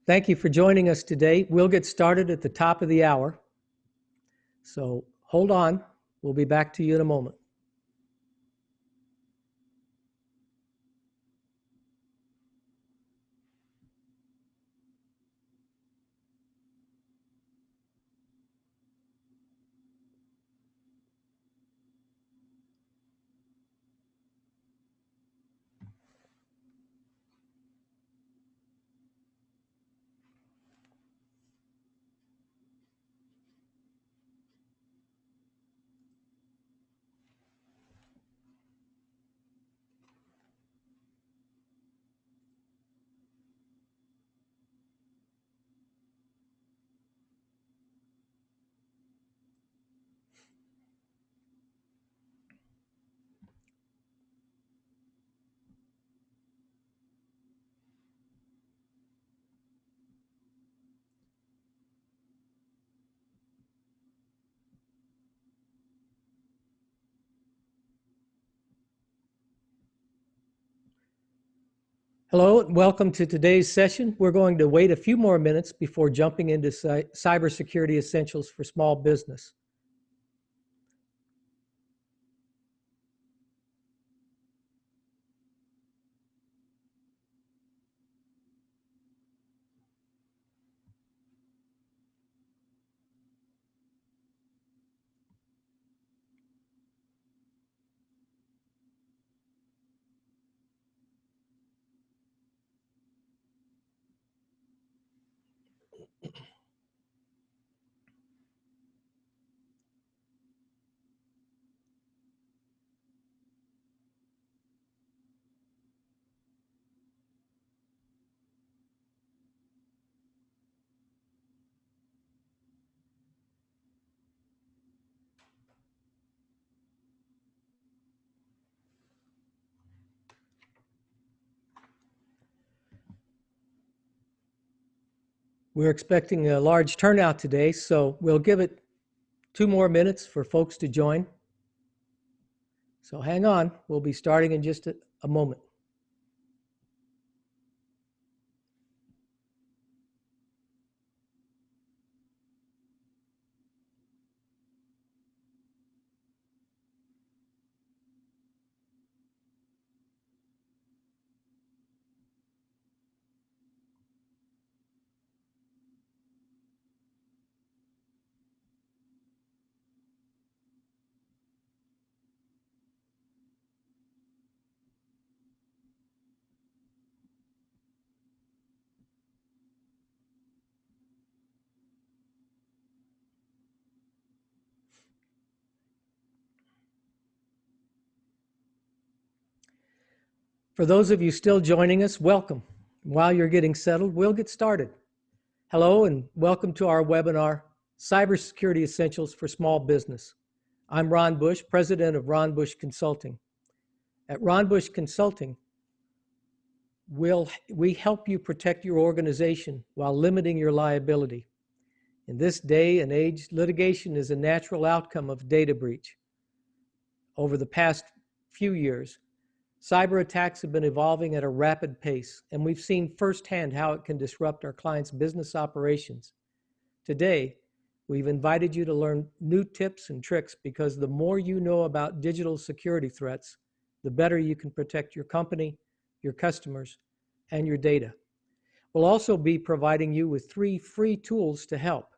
Thank you for joining us today. We'll get started at the top of the hour. So hold on. We'll be back to you in a moment. Hello, and welcome to today's session. We're going to wait a few more minutes before jumping into cybersecurity essentials for small business. We're expecting a large turnout today, so we'll give it 2 more minutes for folks to join. So hang on, we'll be starting in just a moment. For those of you still joining us, welcome. While you're getting settled, we'll get started. Hello and welcome to our webinar, Cybersecurity Essentials for Small Business. I'm Ron Bush, president of Ron Bush Consulting. At Ron Bush Consulting, we help you protect your organization while limiting your liability. In this day and age, litigation is a natural outcome of data breach. Over the past few years, cyber attacks have been evolving at a rapid pace, and we've seen firsthand how it can disrupt our clients' business operations. Today, we've invited you to learn new tips and tricks because the more you know about digital security threats, the better you can protect your company, your customers, and your data. We'll also be providing you with 3 free tools to help.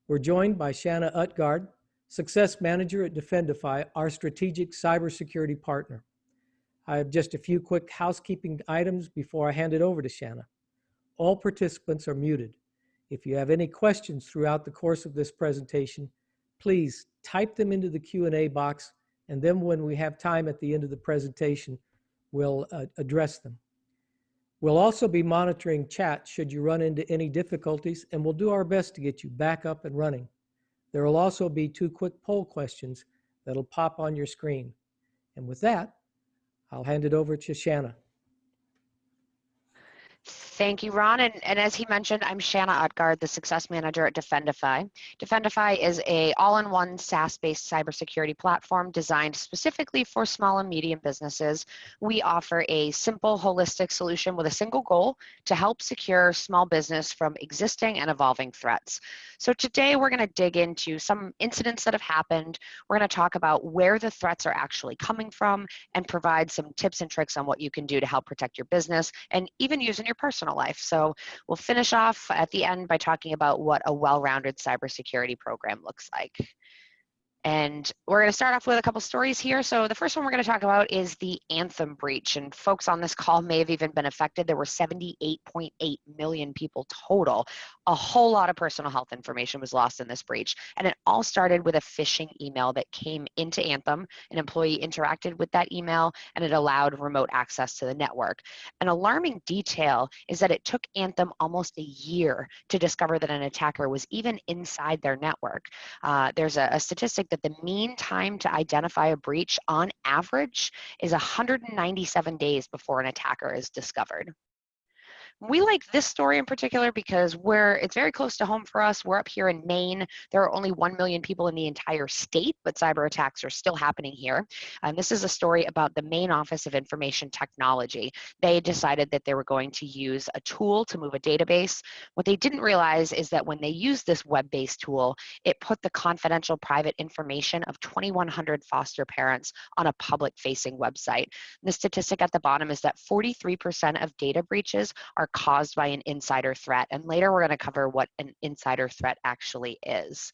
We're joined by Shanna Utgard, Success Manager at Defendify, our strategic cybersecurity partner. I have just a few quick housekeeping items before I hand it over to Shanna. All participants are muted. If you have any questions throughout the course of this presentation, please type them into the Q&A box, and then when we have time at the end of the presentation, we'll address them. We'll also be monitoring chat should you run into any difficulties, and we'll do our best to get you back up and running. There will also be 2 quick poll questions that'll pop on your screen. And with that, I'll hand it over to Shanna. Thank you, Ron. And as he mentioned, I'm Shanna Utgard, the Success Manager at Defendify. Defendify is a all-in-one SaaS-based cybersecurity platform designed specifically for small and medium businesses. We offer a simple, holistic solution with a single goal to help secure small business from existing and evolving threats. So today we're going to dig into some incidents that have happened. We're going to talk about where the threats are actually coming from and provide some tips and tricks on what you can do to help protect your business and even use in your personal life. So we'll finish off at the end by talking about what a well-rounded cybersecurity program looks like. And we're going to start off with a couple stories here. So the first one we're going to talk about is the Anthem breach. And folks on this call may have even been affected. There were 78.8 million people total. A whole lot of personal health information was lost in this breach. And it all started with a phishing email that came into Anthem. An employee interacted with that email, and it allowed remote access to the network. An alarming detail is that it took Anthem almost a year to discover that an attacker was even inside their network. There's a statistic that the mean time to identify a breach on average is 197 days before an attacker is discovered. We like this story in particular because it's very close to home for us. We're up here in Maine. There are only 1 million people in the entire state, but cyber attacks are still happening here. And this is a story about the Maine Office of Information Technology. They decided that they were going to use a tool to move a database. What they didn't realize is that when they used this web-based tool, it put the confidential private information of 2,100 foster parents on a public-facing website. And the statistic at the bottom is that 43% of data breaches are caused by an insider threat. And later we're going to cover what an insider threat actually is.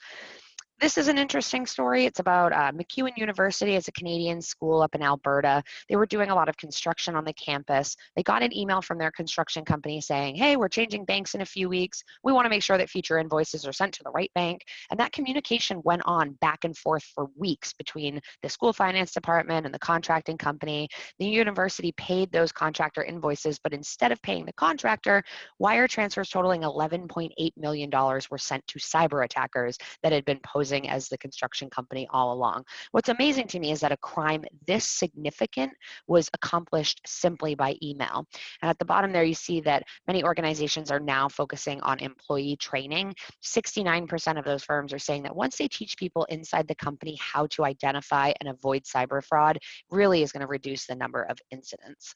This is an interesting story. It's about MacEwan University. It's a Canadian school up in Alberta. They were doing a lot of construction on the campus. They got an email from their construction company saying, hey, we're changing banks in a few weeks. We want to make sure that future invoices are sent to the right bank. And that communication went on back and forth for weeks between the school finance department and the contracting company. The university paid those contractor invoices, but instead of paying the contractor, wire transfers totaling $11.8 million were sent to cyber attackers that had been posing as the construction company all along. What's amazing to me is that a crime this significant was accomplished simply by email. And at the bottom there, you see that many organizations are now focusing on employee training. 69% of those firms are saying that once they teach people inside the company how to identify and avoid cyber fraud, really is going to reduce the number of incidents.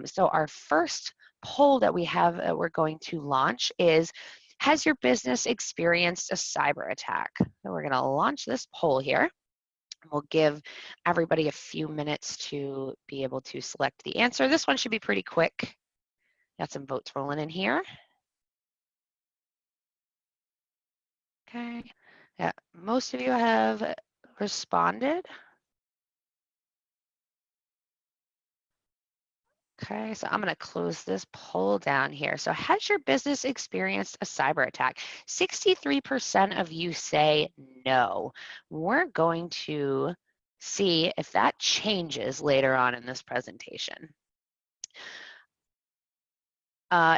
So our first poll that we have that we're going to launch is, has your business experienced a cyber attack? So we're going to launch this poll here. We'll give everybody a few minutes to be able to select the answer. This one should be pretty quick. Got some votes rolling in here. Okay. Yeah, most of you have responded. Okay, so I'm going to close this poll down here. So has your business experienced a cyber attack? 63% of you say no. We're going to see if that changes later on in this presentation.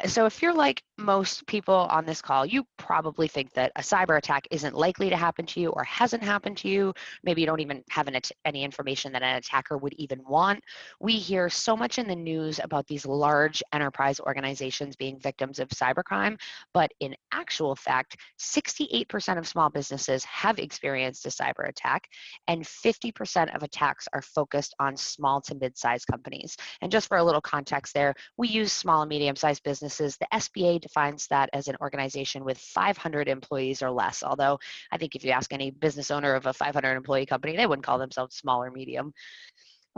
So if you're like most people on this call, you probably think that a cyber attack isn't likely to happen to you or hasn't happened to you. Maybe you don't even have any information that an attacker would even want. We hear so much in the news about these large enterprise organizations being victims of cybercrime, but in actual fact, 68% of small businesses have experienced a cyber attack, and 50% of attacks are focused on small to mid-sized companies. And just for a little context there, we use small and medium-sized businesses. The SBA defines that as an organization with 500 employees or less, although I think if you ask any business owner of a 500 employee company, they wouldn't call themselves small or medium.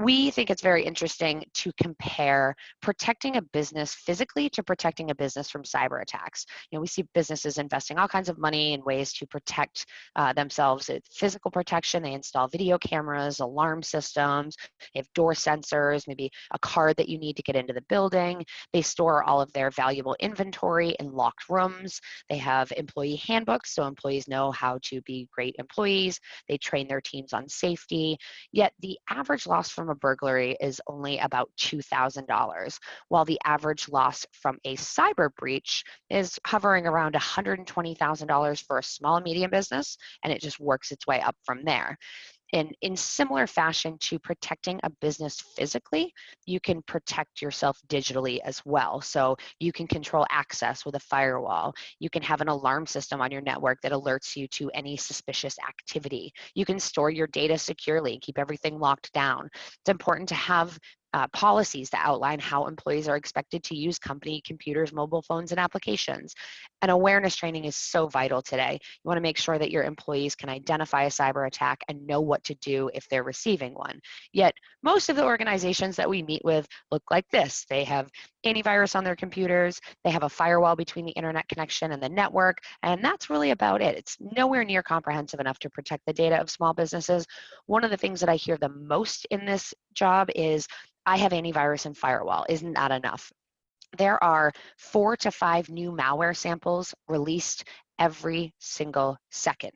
We think it's very interesting to compare protecting a business physically to protecting a business from cyber attacks. We see businesses investing all kinds of money in ways to protect themselves. It's physical protection. They install video cameras, alarm systems. They have door sensors, maybe a card that you need to get into the building. They store all of their valuable inventory in locked rooms. They have employee handbooks, so employees know how to be great employees. They train their teams on safety. Yet the average loss from a burglary is only about $2,000, while the average loss from a cyber breach is hovering around $120,000 for a small and medium business, and it just works its way up from there. In similar fashion to protecting a business physically, you can protect yourself digitally as well. So you can control access with a firewall. You can have an alarm system on your network that alerts you to any suspicious activity. You can store your data securely and keep everything locked down. It's important to have policies that outline how employees are expected to use company computers, mobile phones, and applications. And awareness training is so vital today. You want to make sure that your employees can identify a cyber attack and know what to do if they're receiving one. Yet, most of the organizations that we meet with look like this. They have antivirus on their computers, they have a firewall between the internet connection and the network, and that's really about it. It's nowhere near comprehensive enough to protect the data of small businesses. One of the things that I hear the most in this job is, I have antivirus and firewall. Isn't that enough? There are 4 to 5 new malware samples released every single second.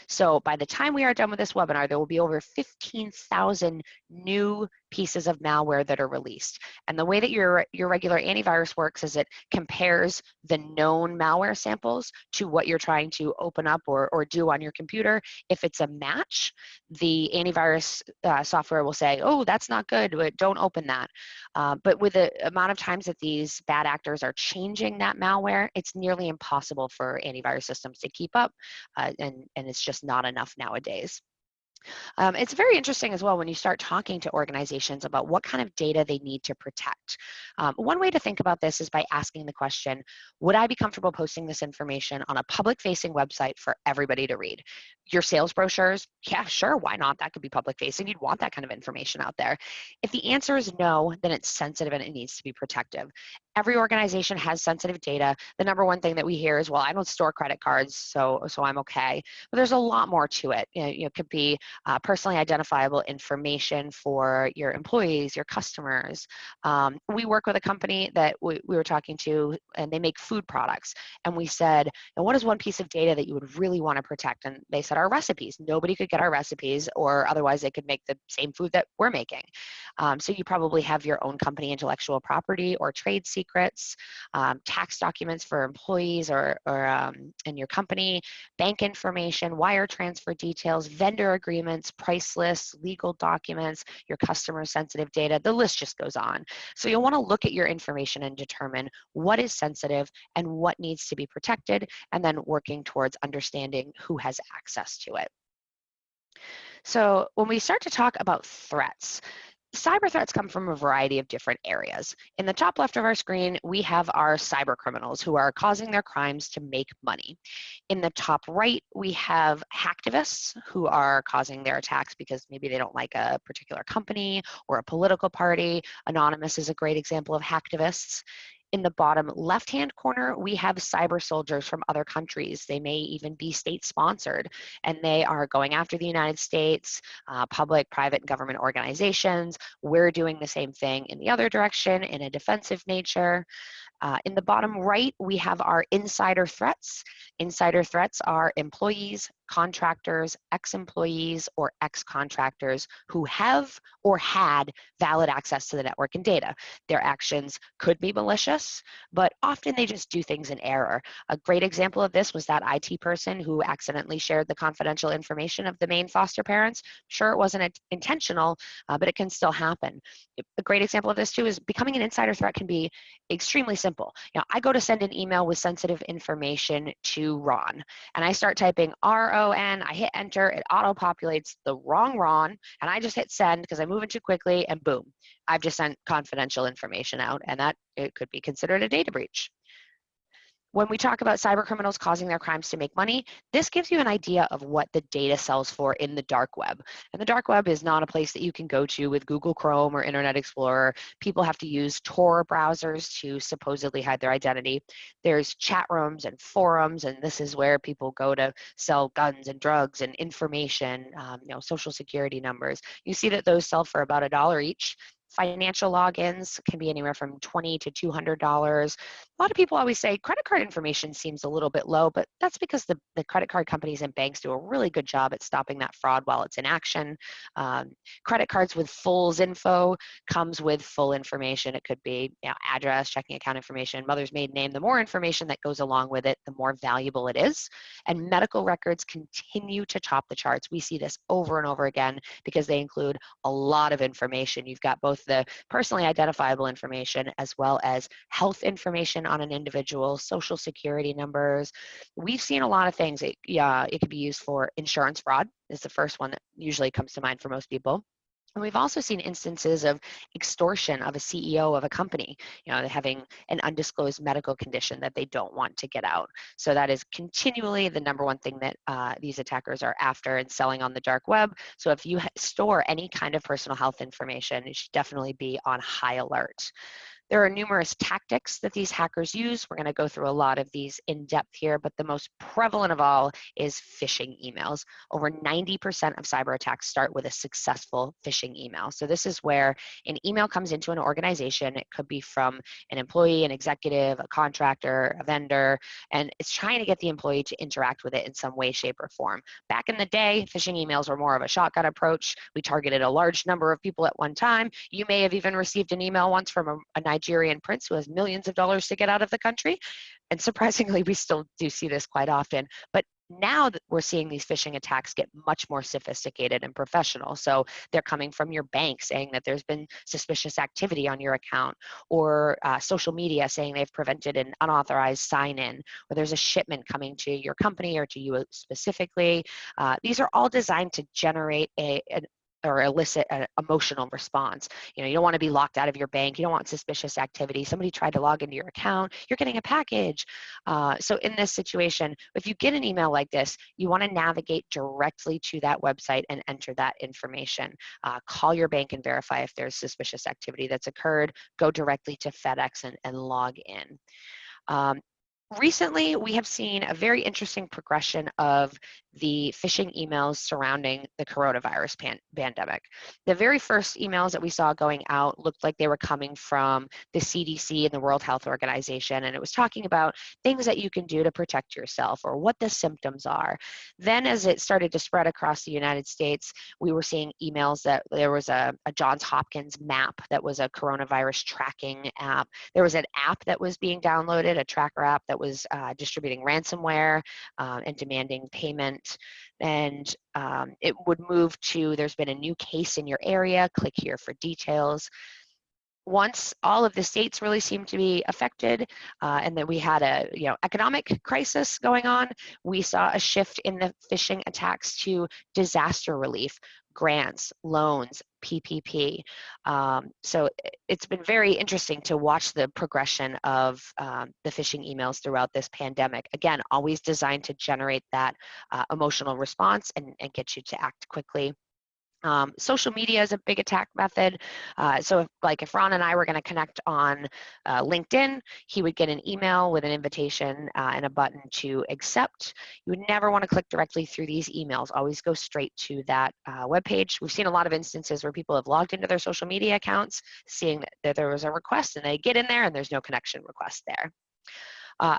So by the time we are done with this webinar, there will be over 15,000 new pieces of malware that are released. And the way that your regular antivirus works is it compares the known malware samples to what you're trying to open up or do on your computer. If it's a match, the antivirus software will say, oh, that's not good, don't open that. But with the amount of times that these bad actors are changing that malware, it's nearly impossible for antivirus systems to keep up, and it's just not enough nowadays. It's very interesting as well when you start talking to organizations about what kind of data they need to protect. One way to think about this is by asking the question, would I be comfortable posting this information on a public-facing website for everybody to read? Your sales brochures? Yeah, sure, why not? That could be public-facing. You'd want that kind of information out there. If the answer is no, then it's sensitive and it needs to be protective. Every organization has sensitive data. The number one thing that we hear is, well, I don't store credit cards, so I'm okay. But there's a lot more to it. It could be personally identifiable information for your employees, your customers. We work with a company that we were talking to, and they make food products. And we said, and what is one piece of data that you would really want to protect? And they said, our recipes. Nobody could get our recipes, or otherwise they could make the same food that we're making. So you probably have your own company intellectual property or trade secrets, tax documents for employees or in your company, bank information, wire transfer details, vendor agreements, price lists, legal documents, your customer sensitive data. The list just goes on. So you'll want to look at your information and determine what is sensitive and what needs to be protected, and then working towards understanding who has access to it. So when we start to talk about threats, cyber threats come from a variety of different areas. In the top left of our screen, we have our cyber criminals who are causing their crimes to make money. In the top right, we have hacktivists who are causing their attacks because maybe they don't like a particular company or a political party. Anonymous is a great example of hacktivists. In the bottom left-hand corner, we have cyber soldiers from other countries. They may even be state-sponsored, and they are going after the United States, public, private, and government organizations. We're doing the same thing in the other direction in a defensive nature. In the bottom right, we have our insider threats. Insider threats are employees, contractors, ex-employees, or ex-contractors who have or had valid access to the network and data. Their actions could be malicious, but often they just do things in error. A great example of this was that IT person who accidentally shared the confidential information of the main foster parents. Sure, it wasn't intentional, but it can still happen. A great example of this too is becoming an insider threat can be extremely simple. I go to send an email with sensitive information to Ron, and I start typing RON, I hit enter, it auto-populates the wrong Ron, and I just hit send because I'm moving too quickly, and boom, I've just sent confidential information out, and that it could be considered a data breach. When we talk about cyber criminals causing their crimes to make money, this gives you an idea of what the data sells for in the dark web. And the dark web is not a place that you can go to with Google Chrome or Internet Explorer. People have to use Tor browsers to supposedly hide their identity. There's chat rooms and forums, and this is where people go to sell guns and drugs and information, social security numbers. You see that those sell for about $1 each. Financial logins can be anywhere from $20 to $200. A lot of people always say credit card information seems a little bit low, but that's because the credit card companies and banks do a really good job at stopping that fraud while it's in action. Credit cards with fulls info comes with full information. It could be, you know, address, checking account information, mother's maiden name. The more information that goes along with it, the more valuable it is. And medical records continue to top the charts. We see this over and over again because they include a lot of information. You've got both the personally identifiable information as well as health information on an individual, social security numbers. We've seen a lot of things. It could be used for insurance fraud is the first one that usually comes to mind for most people. And we've also seen instances of extortion of a CEO of a company, you know, having an undisclosed medical condition that they don't want to get out. So that is continually the number one thing that these attackers are after and selling on the dark web. So if you store any kind of personal health information, you should definitely be on high alert. There are numerous tactics that these hackers use. We're going to go through a lot of these in depth here, but the most prevalent of all is phishing emails. Over 90% of cyber attacks start with a successful phishing email. So this is where an email comes into an organization. It could be from an employee, an executive, a contractor, a vendor, and it's trying to get the employee to interact with it in some way, shape, or form. Back in the day, phishing emails were more of a shotgun approach. We targeted a large number of people at one time. You may have even received an email once from a Nigerian prince who has millions of dollars to get out of the country. And surprisingly, we still do see this quite often. But now that we're seeing these phishing attacks get much more sophisticated and professional. So they're coming from your bank saying that there's been suspicious activity on your account, or social media saying they've prevented an unauthorized sign-in, or there's a shipment coming to your company or to you specifically. These are all designed to generate or elicit an emotional response. You know, you don't want to be locked out of your bank. You don't want suspicious activity. Somebody tried to log into your account. You're getting a package. So in this situation, if you get an email like this, you want to navigate directly to that website and enter that information. Call your bank and verify if there's suspicious activity that's occurred. Go directly to FedEx and log in. Recently, we have seen a very interesting progression of the phishing emails surrounding the coronavirus pandemic. The very first emails that we saw going out looked like they were coming from the CDC and the World Health Organization, and it was talking about things that you can do to protect yourself or what the symptoms are. Then as it started to spread across the United States, we were seeing emails that there was a Johns Hopkins map that was a coronavirus tracking app. There was an app that was being downloaded, a tracker app that was distributing ransomware and demanding payment. And it would move to, there's been a new case in your area, click here for details. Once all of the states really seemed to be affected and that we had a economic crisis going on, we saw a shift in the phishing attacks to disaster relief, grants, loans, PPP. So it's been very interesting to watch the progression of the phishing emails throughout this pandemic. Again, always designed to generate that emotional response and get you to act quickly. Social media is a big attack method. So if Ron and I were going to connect on LinkedIn, he would get an email with an invitation and a button to accept. You would never want to click directly through these emails. Always go straight to that webpage. We've seen a lot of instances where people have logged into their social media accounts, seeing that there was a request, and they get in there and there's no connection request there.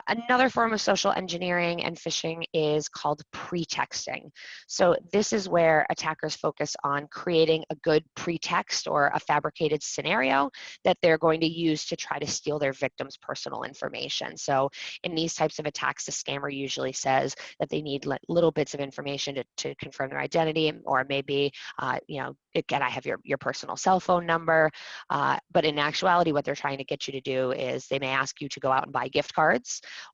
Another form of social engineering and phishing is called pretexting. So this is where attackers focus on creating a good pretext or a fabricated scenario that they're going to use to try to steal their victim's personal information. So in these types of attacks, the scammer usually says that they need little bits of information to confirm their identity, or maybe, again, I have your personal cell phone number. But in actuality, what they're trying to get you to do is they may ask you to go out and buy gift cards,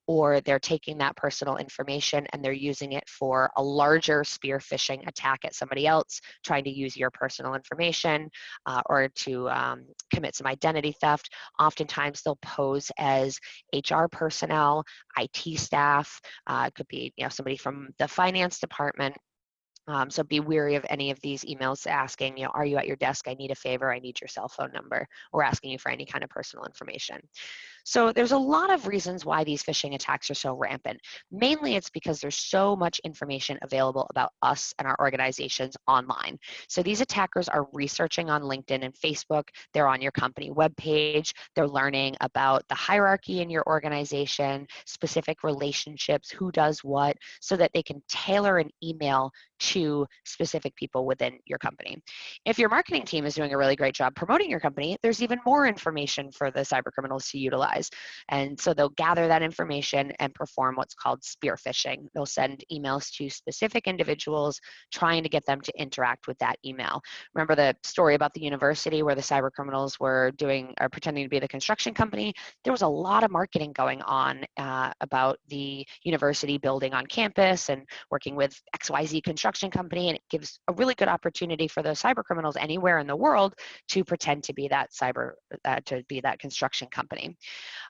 or they're taking that personal information and they're using it for a larger spear phishing attack at somebody else, trying to use your personal information or to commit some identity theft. Oftentimes they'll pose as HR personnel, IT staff, it could be somebody from the finance department. So be wary of any of these emails asking, are you at your desk? I need a favor. I need your cell phone number, or asking you for any kind of personal information. So there's a lot of reasons why these phishing attacks are so rampant. Mainly it's because there's so much information available about us and our organizations online. So these attackers are researching on LinkedIn and Facebook, they're on your company webpage, they're learning about the hierarchy in your organization, specific relationships, who does what, so that they can tailor an email to specific people within your company. If your marketing team is doing a really great job promoting your company, there's even more information for the cyber criminals to utilize. And so they'll gather that information and perform what's called spear phishing. They'll send emails to specific individuals trying to get them to interact with that email. Remember the story about the university where the cyber criminals were pretending to be the construction company? There was a lot of marketing going on about the university building on campus and working with XYZ construction company, and it gives a really good opportunity for those cyber criminals anywhere in the world to pretend to be that construction company.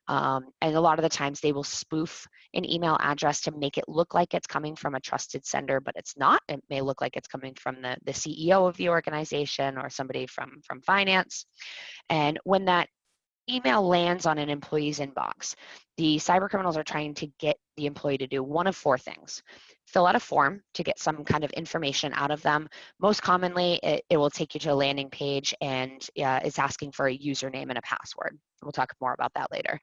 And a lot of the times they will spoof an email address to make it look like it's coming from a trusted sender, but it's not. It may look like it's coming from the CEO of the organization or somebody from finance. And when that email lands on an employee's inbox, the cyber criminals are trying to get the employee to do one of four things. Fill out a form to get some kind of information out of them. Most commonly, it will take you to a landing page and it's asking for a username and a password. We'll talk more about that later.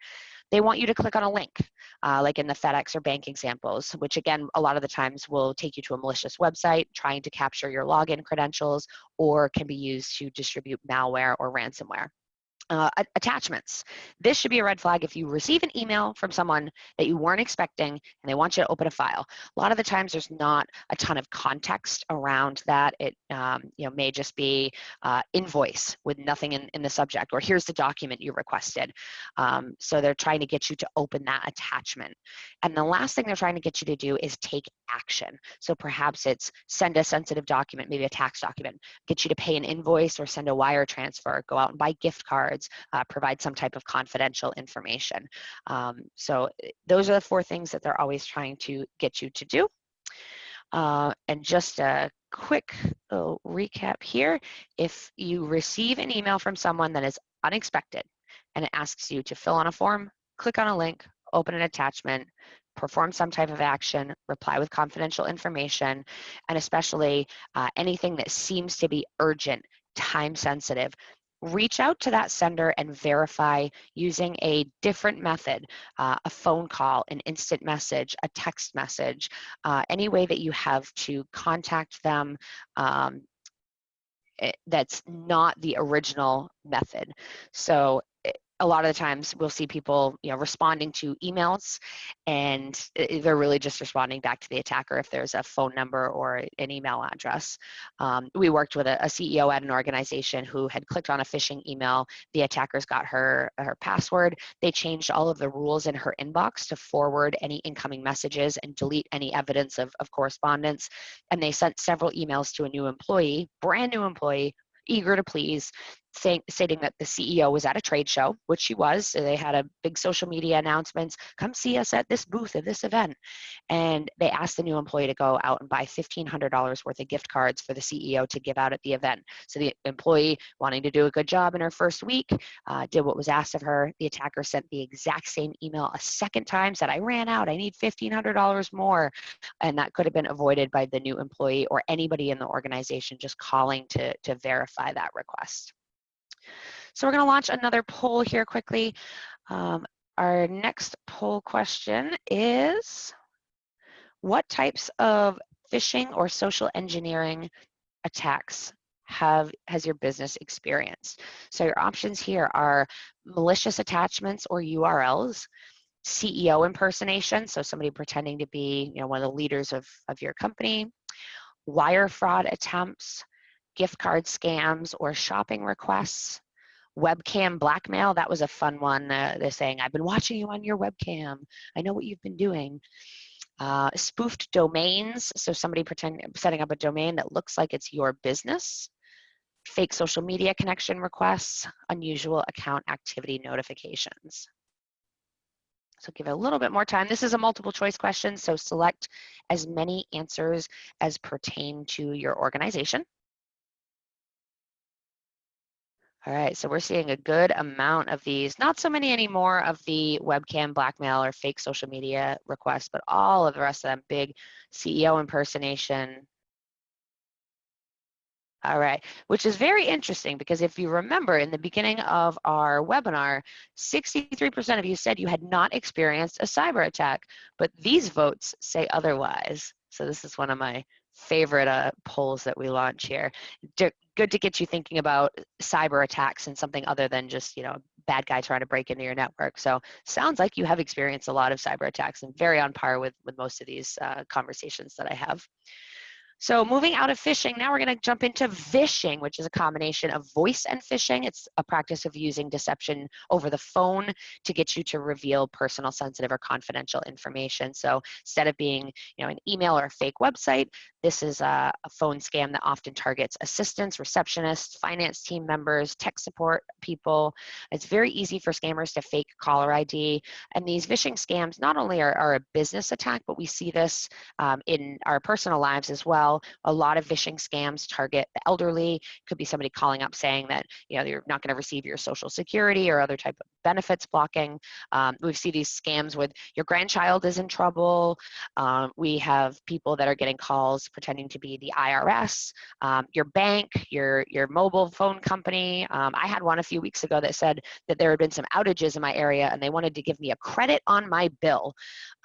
They want you to click on a link, like in the FedEx or bank examples, which again, a lot of the times will take you to a malicious website trying to capture your login credentials, or can be used to distribute malware or ransomware. Attachments. This should be a red flag if you receive an email from someone that you weren't expecting and they want you to open a file. A lot of the times there's not a ton of context around that. It may just be invoice with nothing in the subject, or here's the document you requested. So they're trying to get you to open that attachment. And the last thing they're trying to get you to do is take action. So perhaps it's send a sensitive document, maybe a tax document, get you to pay an invoice or send a wire transfer, go out and buy gift cards, provide some type of confidential information. So those are the four things that they're always trying to get you to do. And just a quick recap here. If you receive an email from someone that is unexpected and it asks you to fill in a form, click on a link, open an attachment, perform some type of action, reply with confidential information, and especially anything that seems to be urgent, time sensitive, reach out to that sender and verify using a different method, a phone call, an instant message, a text message, any way that you have to contact them that's not the original method. So a lot of the times we'll see people responding to emails, and they're really just responding back to the attacker if there's a phone number or an email address. We worked with a CEO at an organization who had clicked on a phishing email. The attackers got her password. They changed all of the rules in her inbox to forward any incoming messages and delete any evidence of correspondence. And they sent several emails to a new employee, brand new employee, eager to please, stating that the CEO was at a trade show, which she was. So they had a big social media announcements, come see us at this booth at this event. And they asked the new employee to go out and buy $1,500 worth of gift cards for the CEO to give out at the event. So the employee, wanting to do a good job in her first week, did what was asked of her. The attacker sent the exact same email a second time, said, I ran out, I need $1,500 more. And that could have been avoided by the new employee or anybody in the organization just calling to verify that request. So we're going to launch another poll here quickly. Our next poll question is, what types of phishing or social engineering attacks has your experienced experienced? So your options here are malicious attachments or URLs, CEO impersonation, so somebody pretending to be one of the leaders of your company, wire fraud attempts, gift card scams or shopping requests, webcam blackmail. That was a fun one. They're saying, I've been watching you on your webcam. I know what you've been doing. Spoofed domains. So somebody setting up a domain that looks like it's your business. Fake social media connection requests. Unusual account activity notifications. So give it a little bit more time. This is a multiple choice question, so select as many answers as pertain to your organization. All right, so we're seeing a good amount of these, not so many anymore of the webcam blackmail or fake social media requests, but all of the rest of them, big CEO impersonation. All right, which is very interesting because if you remember in the beginning of our webinar, 63% of you said you had not experienced a cyber attack, but these votes say otherwise. So this is one of my favorite polls that we launch here. Good to get you thinking about cyber attacks and something other than just, you know, a bad guy trying to break into your network. So sounds like you have experienced a lot of cyber attacks and very on par with most of these conversations that I have. So moving out of phishing, now we're going to jump into vishing, which is a combination of voice and phishing. It's a practice of using deception over the phone to get you to reveal personal, sensitive, or confidential information. So instead of being, you know, an email or a fake website, this is a phone scam that often targets assistants, receptionists, finance team members, tech support people. It's very easy for scammers to fake caller ID. And these vishing scams not only are a business attack, but we see this in our personal lives as well. A lot of phishing scams target the elderly. Could be somebody calling up saying that, you know, you're not going to receive your Social Security or other type of benefits blocking. We see these scams with your grandchild is in trouble. We have people that are getting calls pretending to be the IRS, your bank, your mobile phone company. I had one a few weeks ago that said that there had been some outages in my area and they wanted to give me a credit on my bill.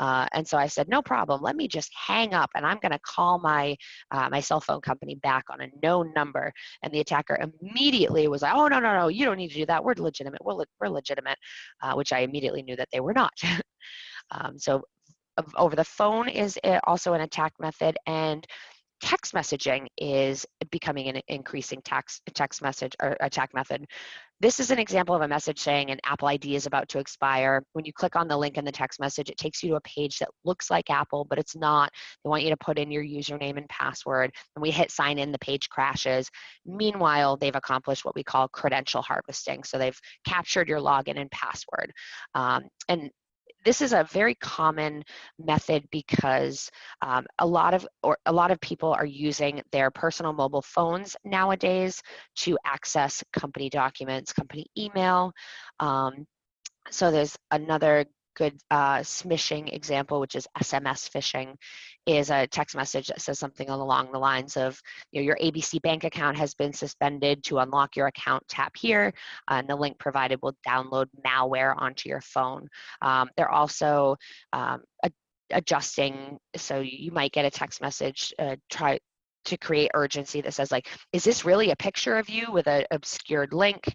And so I said, no problem, let me just hang up and I'm going to call my cell phone company back on a known number. And the attacker immediately was like, oh, no, you don't need to do that. We're legitimate. We're legitimate, which I immediately knew that they were not. So over the phone is also an attack method, and text messaging is becoming an increasing text message or attack method. This is an example of a message saying an Apple ID is about to expire. When you click on the link in the text message, it takes you to a page that looks like Apple, but it's not. They want you to put in your username and password. When we hit sign in, the page crashes. Meanwhile, they've accomplished what we call credential harvesting. So they've captured your login and password. And this is a very common method because a lot of people are using their personal mobile phones nowadays to access company documents, company email. So there's another good smishing example, which is SMS phishing, is a text message that says something along the lines of, you know, your ABC bank account has been suspended. To unlock your account, tap here, and the link provided will download malware onto your phone. They're also adjusting, so you might get a text message, try to create urgency that says like, is this really a picture of you with an obscured link?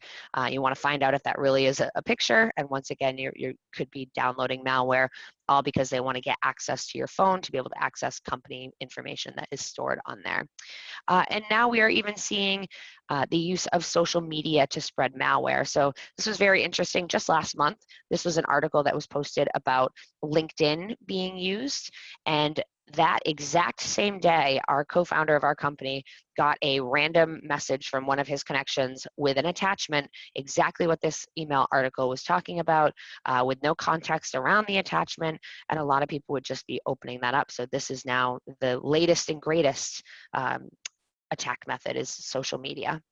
You want to find out if that really is a picture. And once again, you could be downloading malware, all because they want to get access to your phone to be able to access company information that is stored on there. And now we are even seeing the use of social media to spread malware. So this was very interesting. Just last month, this was an article that was posted about LinkedIn being used. And that exact same day, our co-founder of our company got a random message from one of his connections with an attachment, exactly what this email article was talking about, with no context around the attachment, and a lot of people would just be opening that up. So this is now the latest and greatest attack method, is social media.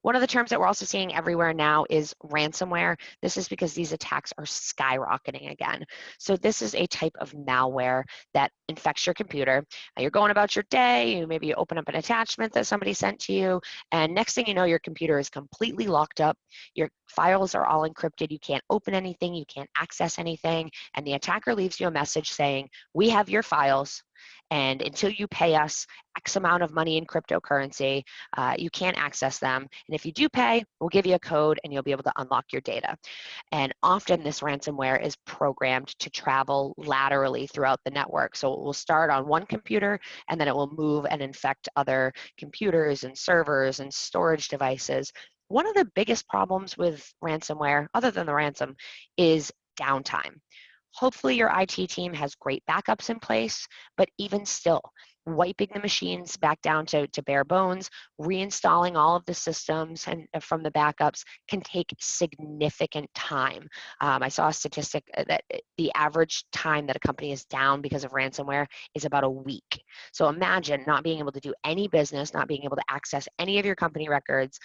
One of the terms that we're also seeing everywhere now is ransomware. This is because these attacks are skyrocketing again. So this is a type of malware that infects your computer. You're going about your day, maybe you open up an attachment that somebody sent to you, and next thing you know, your computer is completely locked up. Your files are all encrypted. You can't open anything, you can't access anything, and the attacker leaves you a message saying, we have your files, and until you pay us X amount of money in cryptocurrency, you can't access them. And if you do pay, we'll give you a code and you'll be able to unlock your data. And often this ransomware is programmed to travel laterally throughout the network. So it will start on one computer and then it will move and infect other computers and servers and storage devices. One of the biggest problems with ransomware, other than the ransom, is downtime. Hopefully your IT team has great backups in place, but even still, wiping the machines back down to bare bones, reinstalling all of the systems and from the backups can take significant time. I saw a statistic that the average time that a company is down because of ransomware is about a week. So imagine not being able to do any business, not being able to access any of your company records,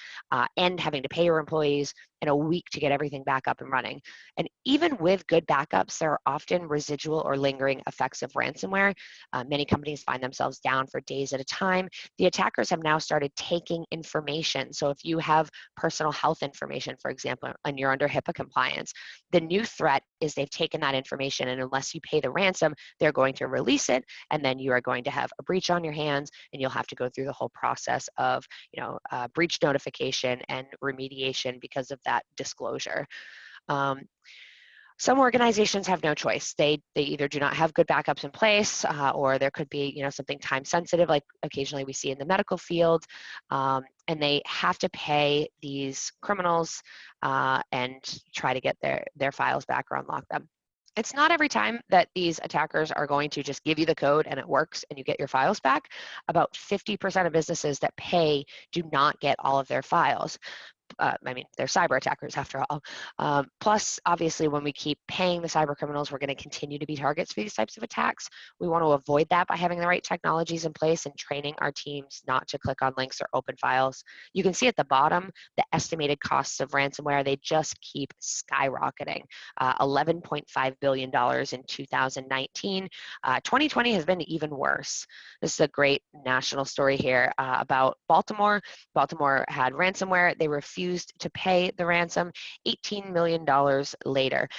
and having to pay your employees in a week to get everything back up and running. And even with good backups, there are often residual or lingering effects of ransomware. Many companies find themselves down for days at a time. The attackers have now started taking information. So if you have personal health information, for example, and you're under HIPAA compliance, the new threat is they've taken that information, and unless you pay the ransom, they're going to release it, and then you are going to have a breach on your hands, and you'll have to go through the whole process of breach notification and remediation because of that disclosure. Some organizations have no choice. They either do not have good backups in place, or there could be something time sensitive, like occasionally we see in the medical field, and they have to pay these criminals and try to get their files back or unlock them. It's not every time that these attackers are going to just give you the code and it works and you get your files back. About 50% of businesses that pay do not get all of their files. They're cyber attackers after all. Plus, obviously, when we keep paying the cyber criminals, we're going to continue to be targets for these types of attacks. We want to avoid that by having the right technologies in place and training our teams not to click on links or open files. You can see at the bottom the estimated costs of ransomware. They just keep skyrocketing. $11.5 billion in 2019. 2020 has been even worse. This is a great national story here about Baltimore. Baltimore had ransomware. They refused to pay the ransom. $18 million later.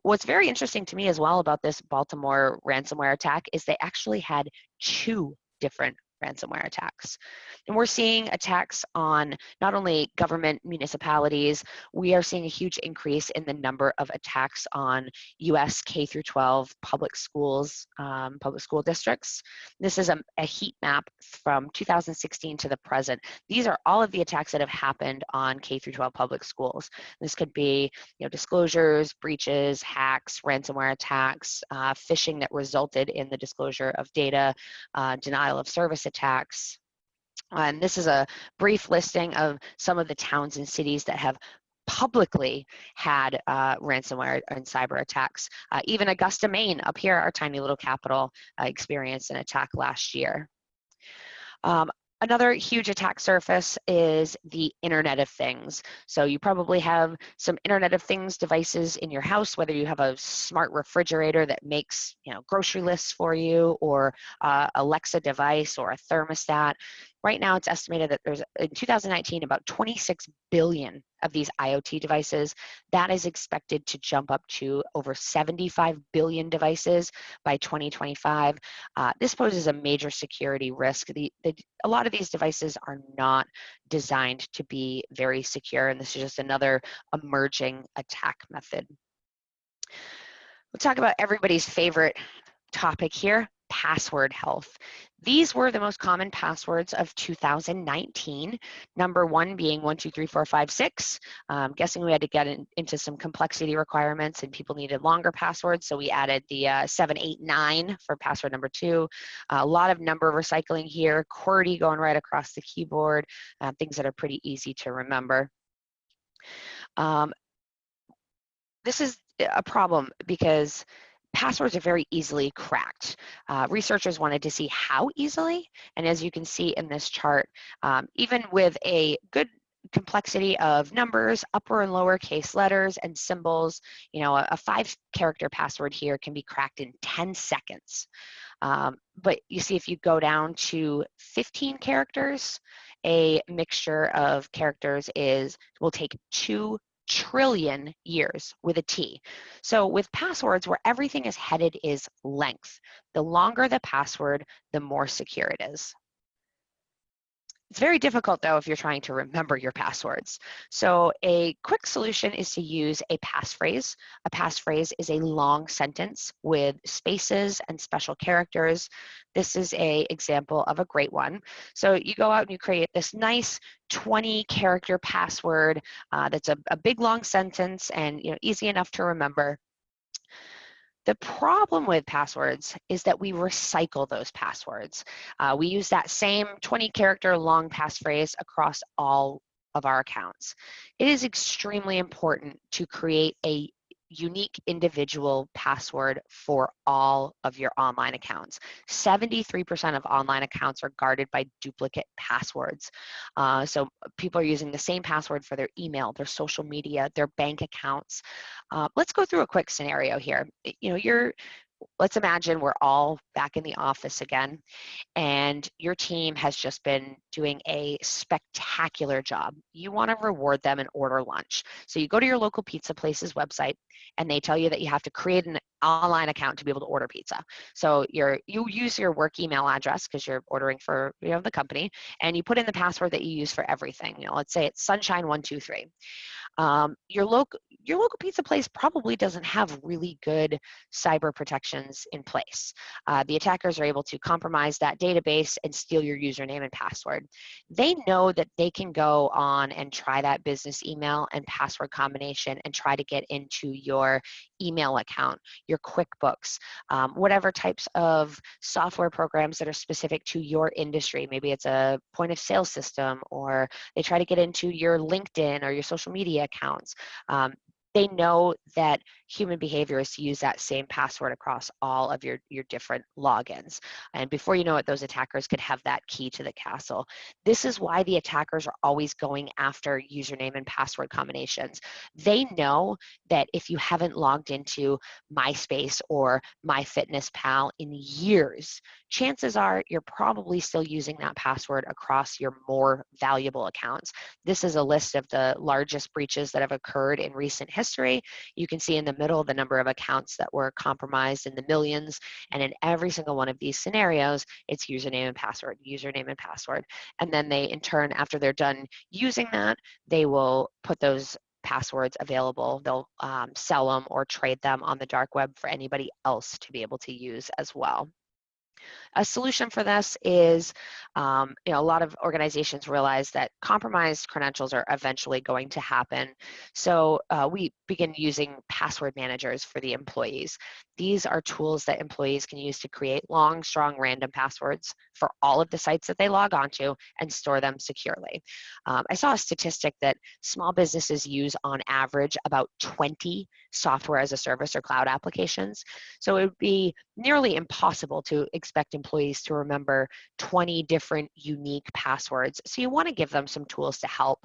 What's very interesting to me as well about this Baltimore ransomware attack is they actually had 2 different ransomware attacks. And we're seeing attacks on not only government municipalities, we are seeing a huge increase in the number of attacks on U.S. K through 12 public schools, public school districts. This is a heat map from 2016 to the present. These are all of the attacks that have happened on K through 12 public schools. This could be disclosures, breaches, hacks, ransomware attacks, phishing that resulted in the disclosure of data, denial of service attacks. And this is a brief listing of some of the towns and cities that have publicly had ransomware and cyber attacks. Even Augusta, Maine, up here, our tiny little capital, experienced an attack last year. Another huge attack surface is the Internet of Things. So you probably have some Internet of Things devices in your house, whether you have a smart refrigerator that makes grocery lists for you, or Alexa device, or a thermostat. Right now, it's estimated that there's, in 2019, about 26 billion of these IoT devices. That is expected to jump up to over 75 billion devices by 2025. This poses a major security risk. A lot of these devices are not designed to be very secure, and this is just another emerging attack method. We'll talk about everybody's favorite topic here, password health. These were the most common passwords of 2019. Number 1 being 1234556. Guessing we had to get into some complexity requirements and people needed longer passwords, so we added the 789 for password number 2. A lot of number recycling here, QWERTY going right across the keyboard, things that are pretty easy to remember. This is a problem because passwords are very easily cracked. Researchers wanted to see how easily, and as you can see in this chart, even with a good complexity of numbers, upper and lower case letters and symbols, a 5-character password here can be cracked in 10 seconds. But you see, if you go down to 15 characters, a mixture of characters will take 2 trillion years with a T. So with passwords, where everything is headed is length. The longer the password, the more secure it is. It's very difficult, though, if you're trying to remember your passwords. So a quick solution is to use a passphrase. A passphrase is a long sentence with spaces and special characters. This is an example of a great one. So you go out and you create this nice 20-character password that's a big long sentence and easy enough to remember. The problem with passwords is that we recycle those passwords. We use that same 20-character long passphrase across all of our accounts. It is extremely important to create a unique individual password for all of your online accounts. 73% of online accounts are guarded by duplicate passwords. So people are using the same password for their email, their social media, their bank accounts. Let's go through a quick scenario here. Let's imagine we're all back in the office again, and your team has just been doing a spectacular job. You want to reward them and order lunch. So you go to your local pizza place's website, and they tell you that you have to create an online account to be able to order pizza. So you use your work email address because you're ordering for the company, and you put in the password that you use for everything. Let's say it's sunshine123. Your local pizza place probably doesn't have really good cyber protections in place. The attackers are able to compromise that database and steal your username and password. They know that they can go on and try that business email and password combination and try to get into your email account, your QuickBooks, whatever types of software programs that are specific to your industry. Maybe it's a point of sale system, or they try to get into your LinkedIn or your social media accounts. They know that human behavior is to use that same password across all of your different logins. And before you know it, those attackers could have that key to the castle. This is why the attackers are always going after username and password combinations. They know that if you haven't logged into MySpace or MyFitnessPal in years, chances are you're probably still using that password across your more valuable accounts. This is a list of the largest breaches that have occurred in recent history. You can see in the middle the number of accounts that were compromised in the millions, and in every single one of these scenarios, it's username and password, username and password. And then they, in turn, after they're done using that, they will put those passwords available. They'll sell them or trade them on the dark web for anybody else to be able to use as well. A solution for this is, a lot of organizations realize that compromised credentials are eventually going to happen. So we begin using password managers for the employees. These are tools that employees can use to create long, strong, random passwords for all of the sites that they log onto and store them securely. I saw a statistic that small businesses use on average about 20 software as a service or cloud applications. So it would be nearly impossible to expect employees to remember 20 different unique passwords. So you want to give them some tools to help.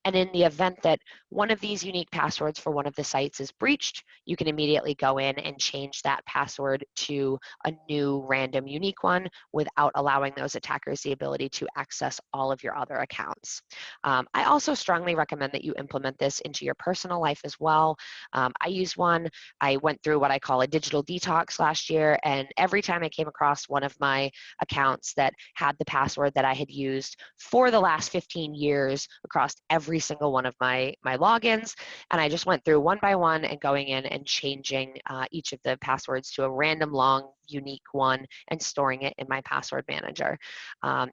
And in the event that one of these unique passwords for one of the sites is breached, you can immediately go in and change that password to a new random unique one without allowing those attackers the ability to access all of your other accounts. I also strongly recommend that you implement this into your personal life as well. I use one. I went through what I call a digital detox last year, and every time I came across one of my accounts that had the password that I had used for the last 15 years across every single one of my logins, and I just went through one by one and going in and changing each of the passwords to a random long unique one and storing it in my password manager.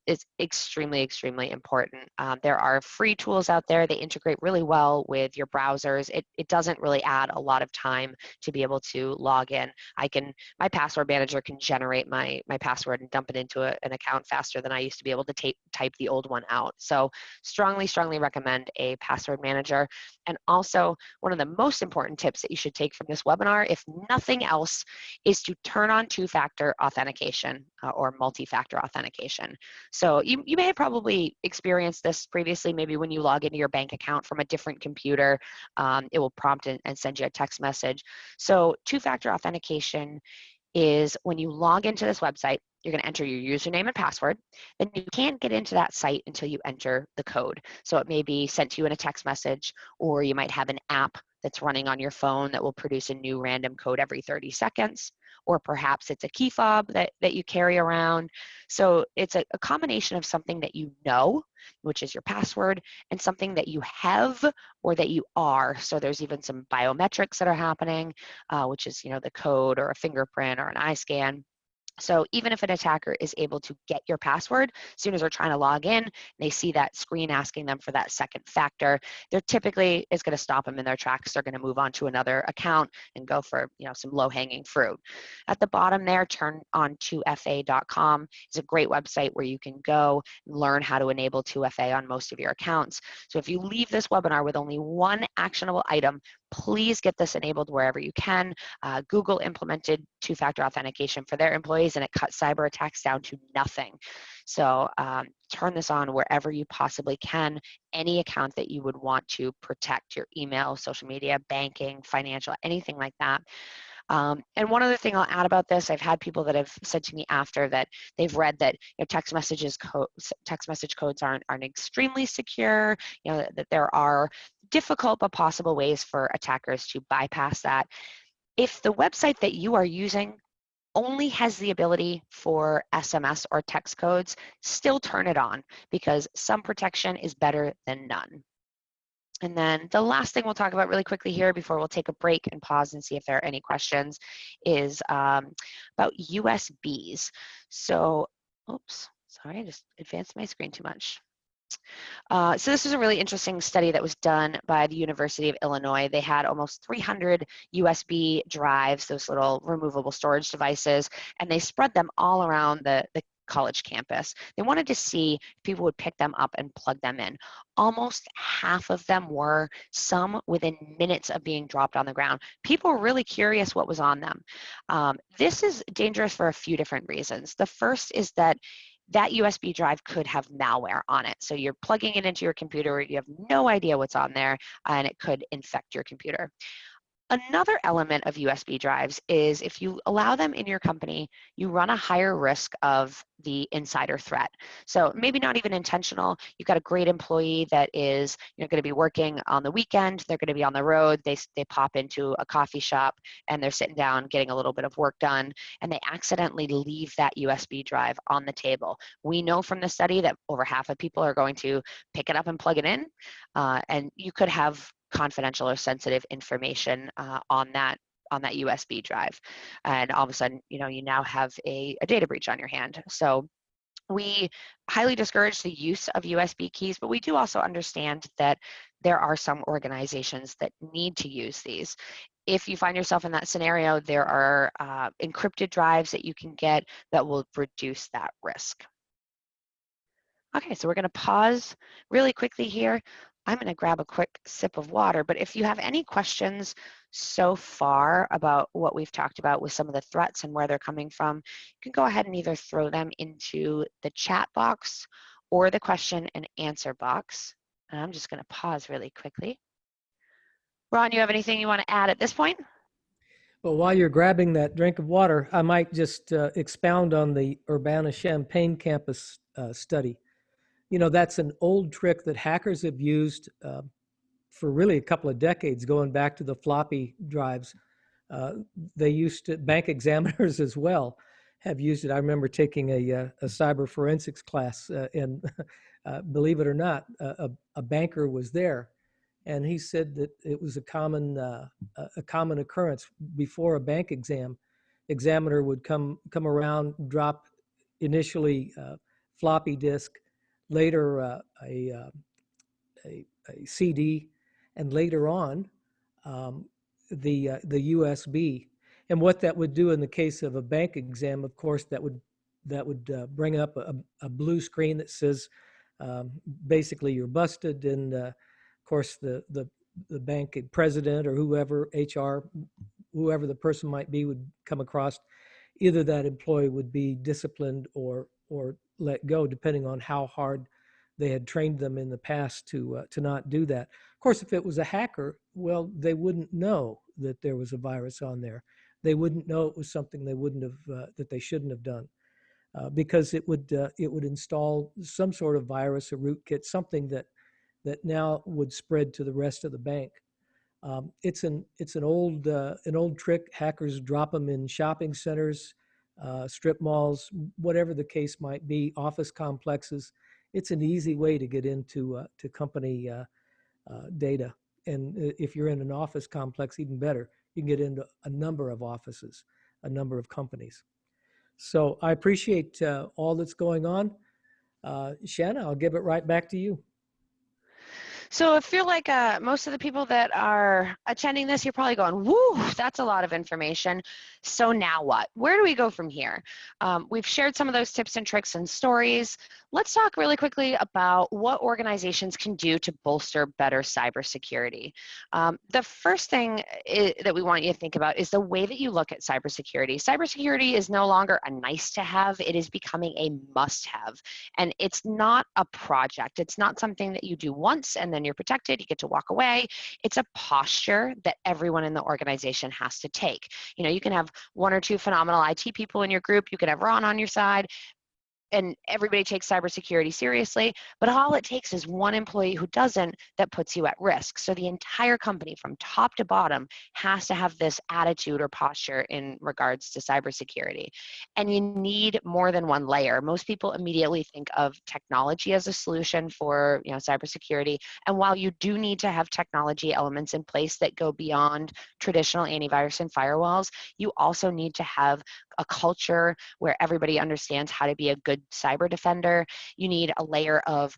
It's extremely, extremely important. There are free tools out there. They integrate really well with your browsers. It doesn't really add a lot of time to be able to log in. My password manager can generate my password and dump it into an account faster than I used to be able to type the old one out. So strongly, strongly recommend a password manager. And also, one of the most important tips that you should take from this webinar, if nothing else, is to turn on two-factor authentication or multi-factor authentication. So you may have probably experienced this previously, maybe when you log into your bank account from a different computer, it will prompt and send you a text message. So two-factor authentication is when you log into this website, you're going to enter your username and password. Then you can't get into that site until you enter the code. So it may be sent to you in a text message, or you might have an app that's running on your phone that will produce a new random code every 30 seconds. Or perhaps it's a key fob that you carry around. So it's a combination of something that you know, which is your password, and something that you have or that you are. So there's even some biometrics that are happening, which is the code or a fingerprint or an eye scan. So even if an attacker is able to get your password, as soon as they're trying to log in, they see that screen asking them for that second factor, they're typically is going to stop them in their tracks. They're going to move on to another account and go for some low-hanging fruit. At the bottom there, turn2fa.com is a great website where you can go and learn how to enable 2FA on most of your accounts. So if you leave this webinar with only one actionable item, please get this enabled wherever you can. Google implemented two-factor authentication for their employees, and it cut cyber attacks down to nothing. So turn this on wherever you possibly can. Any account that you would want to protect, your email, social media, banking, financial, anything like that. And one other thing I'll add about this, I've had people that have said to me after that they've read that text message codes aren't extremely secure, that there are difficult but possible ways for attackers to bypass that. If the website that you are using only has the ability for SMS or text codes, still turn it on, because some protection is better than none. And then the last thing we'll talk about really quickly here before we'll take a break and pause and see if there are any questions is about USBs. So, oops, sorry, I just advanced my screen too much. So this was a really interesting study that was done by the University of Illinois. They had almost 300 USB drives, those little removable storage devices, and they spread them all around the college campus. They wanted to see if people would pick them up and plug them in. Almost half of them were, some within minutes of being dropped on the ground. People were really curious what was on them. This is dangerous for a few different reasons. The first is that USB drive could have malware on it. So you're plugging it into your computer, you have no idea what's on there, and it could infect your computer. Another element of USB drives is if you allow them in your company, you run a higher risk of the insider threat. So maybe not even intentional. You've got a great employee that is going to be working on the weekend. They're going to be on the road. They pop into a coffee shop and they're sitting down getting a little bit of work done, and they accidentally leave that USB drive on the table. We know from the study that over half of people are going to pick it up and plug it in, and you could have confidential or sensitive information on that USB drive, and all of a sudden you now have a data breach on your hand. So we highly discourage the use of USB keys, but we do also understand that there are some organizations that need to use these. If you find yourself in that scenario, there are encrypted drives that you can get that will reduce that risk. Okay, so we're going to pause really quickly here. I'm going to grab a quick sip of water, but if you have any questions so far about what we've talked about with some of the threats and where they're coming from, you can go ahead and either throw them into the chat box or the question and answer box. And I'm just going to pause really quickly. Ron, you have anything you want to add at this point? Well, while you're grabbing that drink of water, I might just expound on the Urbana-Champaign campus study. That's an old trick that hackers have used for really a couple of decades, going back to the floppy drives. They used to, bank examiners as well have used it. I remember taking a cyber forensics class, and believe it or not, a banker was there, and he said that it was a common occurrence before a bank examiner would come around, drop initially floppy disk, later a CD, and later on the USB. And what that would do in the case of a bank exam, of course, that would bring up a blue screen that says basically you're busted, and of course the bank president or whoever, HR, whoever the person might be, would come across. Either that employee would be disciplined or let go, depending on how hard they had trained them in the past to not do that. Of course, if it was a hacker, well, they wouldn't know that there was a virus on there. They wouldn't know it was something they wouldn't have that they shouldn't have done, because it would install some sort of virus, a rootkit, something that now would spread to the rest of the bank. It's an old trick. Hackers drop them in shopping centers, strip malls, whatever the case might be, office complexes. It's an easy way to get into to company data. And if you're in an office complex, even better, you can get into a number of offices, a number of companies. So I appreciate all that's going on. Shanna, I'll give it right back to you. So I feel like most of the people that are attending this, you're probably going, woo, that's a lot of information. So now what? Where do we go from here? We've shared some of those tips and tricks and stories. Let's talk really quickly about what organizations can do to bolster better cybersecurity. The first thing that we want you to think about is the way that you look at cybersecurity. Cybersecurity is no longer a nice to have, it is becoming a must have. And it's not a project. It's not something that you do once and then you're protected, you get to walk away. It's a posture that everyone in the organization has to take. You know, you can have one or two phenomenal IT people in your group, you can have Ron on your side, and everybody takes cybersecurity seriously, but all it takes is one employee who doesn't that puts you at risk. So the entire company from top to bottom has to have this attitude or posture in regards to cybersecurity. And you need more than one layer. Most people immediately think of technology as a solution for, you know, cybersecurity. And while you do need to have technology elements in place that go beyond traditional antivirus and firewalls, you also need to have a culture where everybody understands how to be a good cyber defender. You need a layer of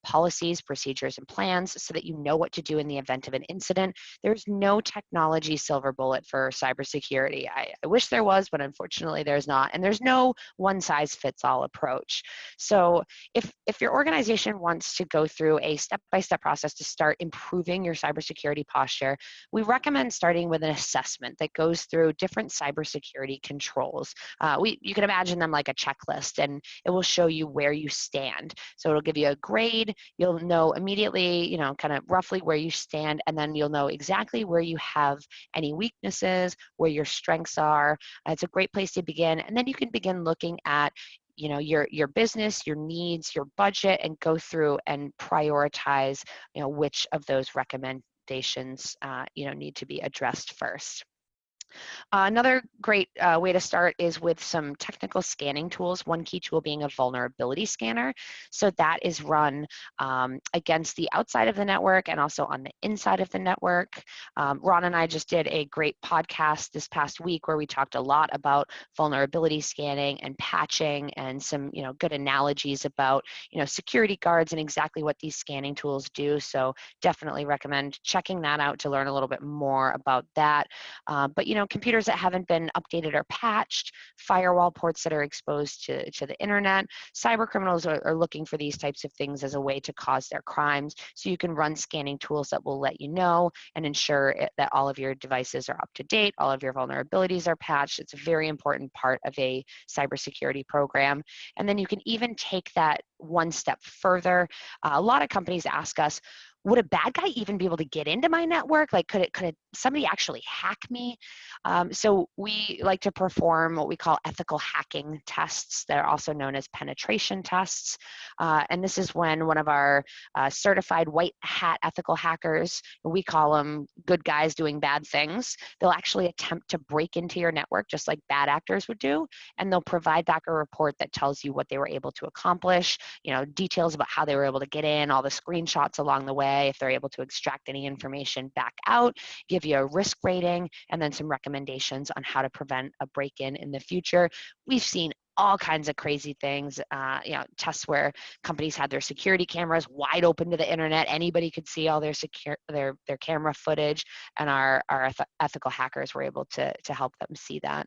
policies, procedures, and plans so that you know what to do in the event of an incident. There's no technology silver bullet for cybersecurity. I wish there was, but unfortunately there's not. And there's no one size fits all approach. So if your organization wants to go through a step-by-step process to start improving your cybersecurity posture, we recommend starting with an assessment that goes through different cybersecurity controls. You can imagine them like a checklist, and it will show you where you stand. So it'll give you a grade. You'll know immediately, you know, kind of roughly where you stand, and then you'll know exactly where you have any weaknesses, where your strengths are. It's a great place to begin, and then you can begin looking at, you know, your business, your needs, your budget, and go through and prioritize, you know, which of those recommendations you know, need to be addressed first. Another great way to start is with some technical scanning tools, one key tool being a vulnerability scanner. So that is run against the outside of the network and also on the inside of the network. Ron and I just did a great podcast this past week where we talked a lot about vulnerability scanning and patching and some, you know, good analogies about, you know, security guards and exactly what these scanning tools do. So definitely recommend checking that out to learn a little bit more about that. But, you know, computers that haven't been updated or patched, firewall ports that are exposed to the internet, cyber criminals are looking for these types of things as a way to cause their crimes. So you can run scanning tools that will let you know and ensure that all of your devices are up to date, all of your vulnerabilities are patched. It's a very important part of a cybersecurity program. And then you can even take that one step further. A lot of companies ask us, would a bad guy even be able to get into my network? Like, could somebody actually hack me? So we like to perform what we call ethical hacking tests. They're also known as penetration tests. And this is when one of our certified white hat ethical hackers, we call them good guys doing bad things, they'll actually attempt to break into your network just like bad actors would do. And they'll provide back a report that tells you what they were able to accomplish, you know, details about how they were able to get in, all the screenshots along the way, if they're able to extract any information back out, give you a risk rating, and then some recommendations on how to prevent a break-in in the future. We've seen all kinds of crazy things, you know, tests where companies had their security cameras wide open to the internet. Anybody could see all their camera footage, and our ethical hackers were able to help them see that.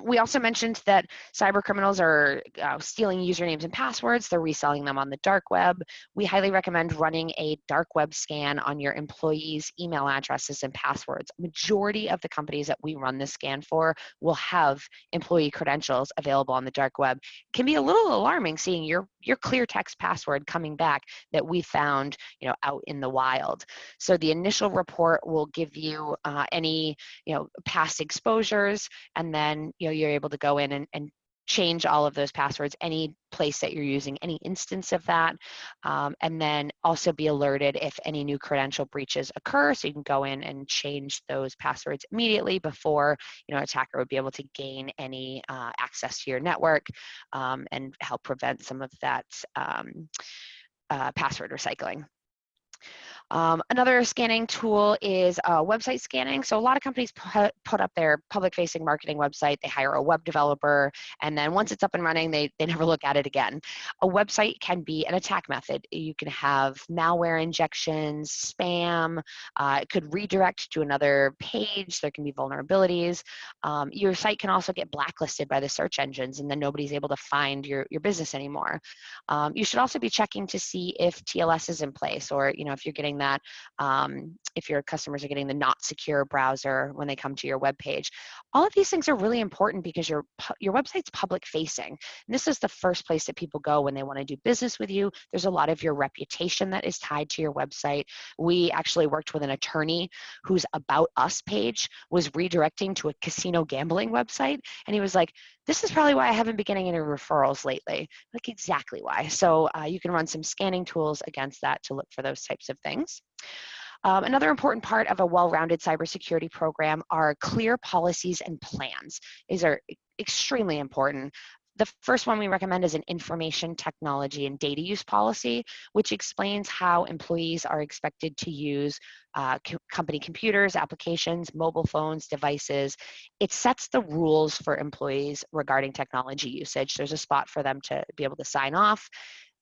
We also mentioned that cyber criminals are stealing usernames and passwords. They're reselling them on the dark web. We highly recommend running a dark web scan on your employees' email addresses and passwords. Majority of the companies that we run this scan for will have employee credentials available on the dark web. It can be a little alarming seeing your clear text password coming back that we found, you know, out in the wild. So the initial report will give you any, you know, past exposures, and then, you know, you're able to go in and change all of those passwords, any place that you're using, any instance of that, and then also be alerted if any new credential breaches occur, so you can go in and change those passwords immediately before, you know, an attacker would be able to gain any access to your network, and help prevent some of that password recycling. Another scanning tool is website scanning. So a lot of companies put up their public-facing marketing website, they hire a web developer, and then once it's up and running, they never look at it again. A website can be an attack method. You can have malware injections, spam, it could redirect to another page, there can be vulnerabilities. Your site can also get blacklisted by the search engines, and then nobody's able to find your business anymore. You should also be checking to see if TLS is in place, or if you're getting that, if your customers are getting the not secure browser when they come to your web page. All of these things are really important because your website's public facing. And this is the first place that people go when they want to do business with you. There's a lot of your reputation that is tied to your website. We actually worked with an attorney whose About Us page was redirecting to a casino gambling website, and he was like, this is probably why I haven't been getting any referrals lately. Like, exactly why. So you can run some scanning tools against that to look for those types of things. Another important part of a well-rounded cybersecurity program are clear policies and plans. These are extremely important. The first one we recommend is an information technology and data use policy, which explains how employees are expected to use company computers, applications, mobile phones, devices. It sets the rules for employees regarding technology usage. There's a spot for them to be able to sign off.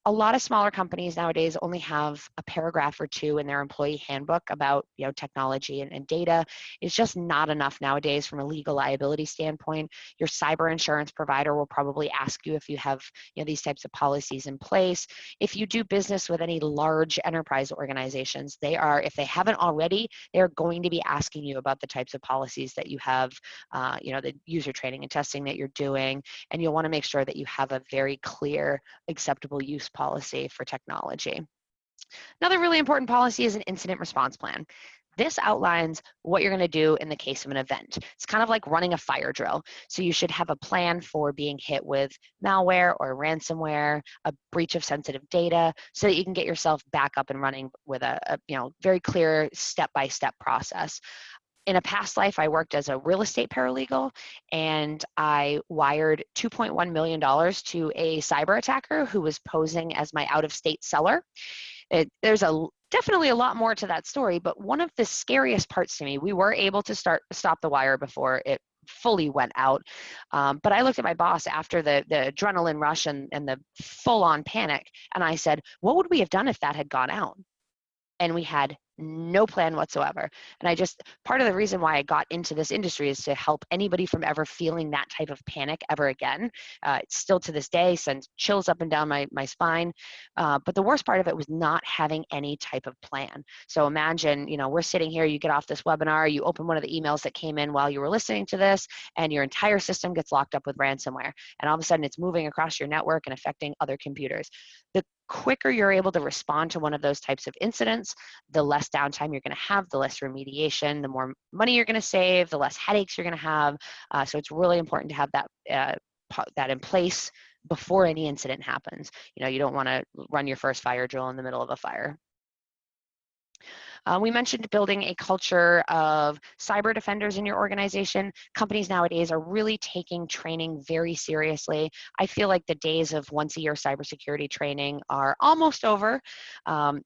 A lot of smaller companies nowadays only have a paragraph or two in their employee handbook about technology and data. It's just not enough nowadays from a legal liability standpoint. Your cyber insurance provider will probably ask you if you have these types of policies in place. If you do business with any large enterprise organizations, if they haven't already, they're going to be asking you about the types of policies that you have, the user training and testing that you're doing, and you'll want to make sure that you have a very clear, acceptable use policy for technology. Another really important policy is an incident response plan. This outlines what you're going to do in the case of an event. It's kind of like running a fire drill. So you should have a plan for being hit with malware or ransomware, a breach of sensitive data, so that you can get yourself back up and running with a very clear step-by-step process. In a past life, I worked as a real estate paralegal, and I wired $2.1 million to a cyber attacker who was posing as my out-of-state seller. There's definitely a lot more to that story, but one of the scariest parts to me, we were able to stop the wire before it fully went out. But I looked at my boss after the adrenaline rush and the full-on panic, and I said, what would we have done if that had gone out? And we had no plan whatsoever. And part of the reason why I got into this industry is to help anybody from ever feeling that type of panic ever again. It's still to this day sends chills up and down my spine. But the worst part of it was not having any type of plan. So imagine, we're sitting here, you get off this webinar, you open one of the emails that came in while you were listening to this, and your entire system gets locked up with ransomware. And all of a sudden it's moving across your network and affecting other computers. The quicker you're able to respond to one of those types of incidents, the less downtime you're going to have, the less remediation, the more money you're going to save, the less headaches you're going to have. So it's really important to have that in place before any incident happens. You don't want to run your first fire drill in the middle of a fire. We mentioned building a culture of cyber defenders in your organization. Companies nowadays are really taking training very seriously. I feel like the days of once-a-year cybersecurity training are almost over.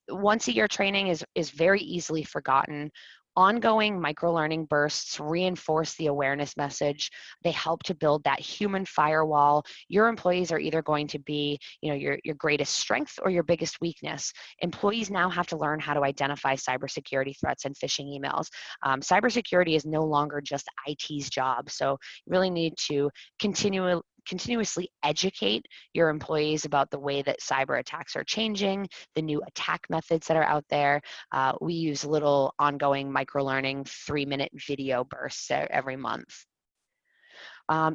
Once-a-year training is very easily forgotten. Ongoing micro-learning bursts reinforce the awareness message. They help to build that human firewall. Your employees are either going to be, your greatest strength or your biggest weakness. Employees now have to learn how to identify cybersecurity threats and phishing emails. Cybersecurity is no longer just IT's job, so you really need to continuously educate your employees about the way that cyber attacks are changing, the new attack methods that are out there. We use little ongoing micro-learning 3-minute video bursts every month.